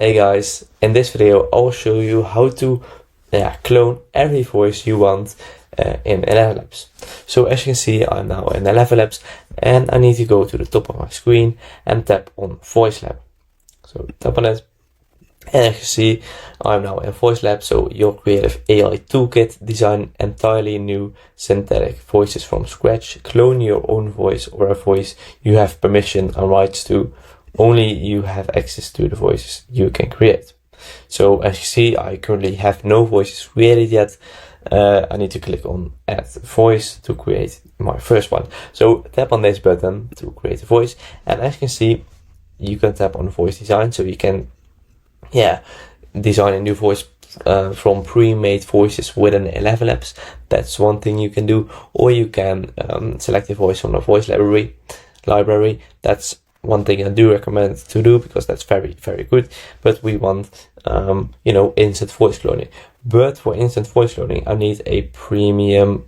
Hey guys, in this video I will show you how to clone every voice you want in ElevenLabs. So as you can see, I'm now in ElevenLabs and I need to go to the top of my screen and tap on Voice Lab. So tap on it, and as you see, I'm now in Voice Lab. So your creative AI toolkit, design entirely new synthetic voices from scratch, clone your own voice or a voice you have permission and rights to. Only you have access to the voices you can create. So as you see, I currently have no voices created yet. I need to click on add voice to create my first one. So tap on this button to create a voice, and as you can see, you can tap on voice design, so you can design a new voice from pre-made voices within ElevenLabs. That's one thing you can do, or you can select a voice from a voice library. That's one thing I do recommend to do, because that's very, very good. But we want, instant voice cloning. But for instant voice cloning, I need a premium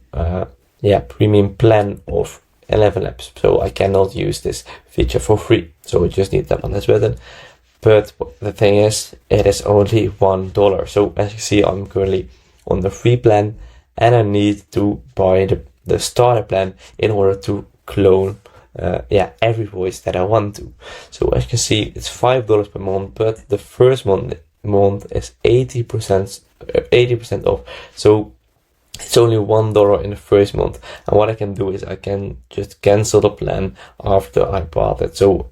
plan of ElevenLabs. So I cannot use this feature for free. So I just need to tap on this button. But the thing is, it is only $1. So as you see, I'm currently on the free plan, and I need to buy the starter plan in order to clone every voice that I want to. So as you can see, it's $5 per month, but the first month is 80% off. So it's only $1 in the first month. And what I can do is I can just cancel the plan after I bought it. So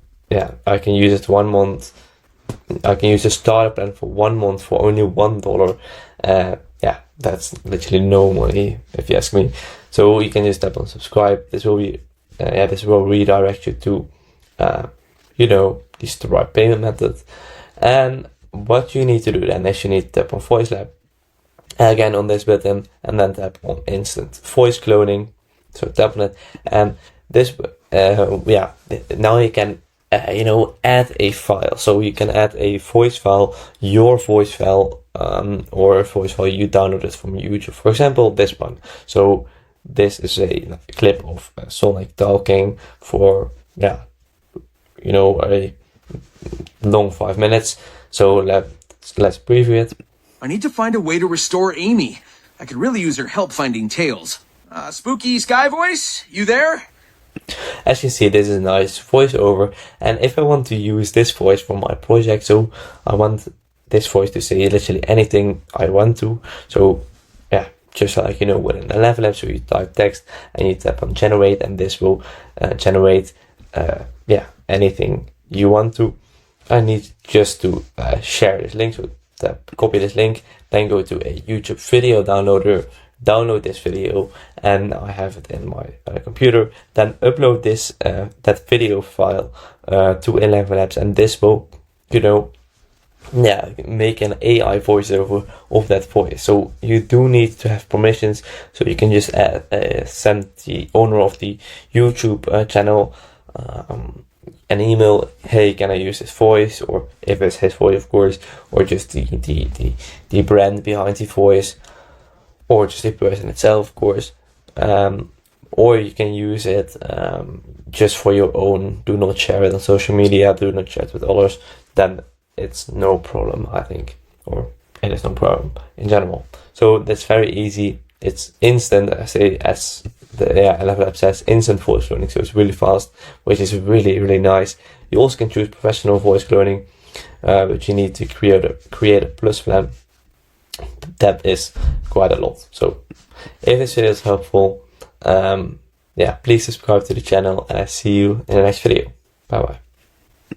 I can use it 1 month. I can use the starter plan for 1 month for only $1. That's literally no money, if you ask me. So you can just tap on subscribe. This will redirect you to the right payment method. And what you need to do then is you need to tap on Voice Lab again on this button, and then tap on instant voice cloning. So tap on it, and this now you can add a file. So you can add a voice file, your voice file, or a voice file you downloaded from YouTube. For example, this one. So this is a clip of Sonic talking for a long 5 minutes. So let's preview it. I need to find a way to restore Amy. I could really use her help finding Tails. Spooky Sky Voice, you there? As you see, this is a nice voiceover, and if I want to use this voice for my project, so I want this voice to say literally anything I want to. So just like within ElevenLabs, so you type text and you tap on generate, and this will generate anything you want to. I need just to share this link, so copy this link, then go to a YouTube video downloader, download this video, and I have it in my computer. Then upload this that video file to ElevenLabs, and this will make an AI voiceover of that voice. So you do need to have permissions, so you can just send the owner of the YouTube channel an email, hey, can I use this voice? Or if it's his voice, of course, or just the brand behind the voice, or just the person itself, of course. Or you can use it just for your own. Do not share it on social media, do not share it with others. Then it's no problem, I think, or it is no problem in general. So that's very easy. It's instant, as the ElevenLabs says, instant voice cloning. So it's really fast, which is really, really nice. You also can choose professional voice cloning, but you need to create a plus plan. That is quite a lot. So if this video is helpful, please subscribe to the channel, and I see you in the next video. Bye bye.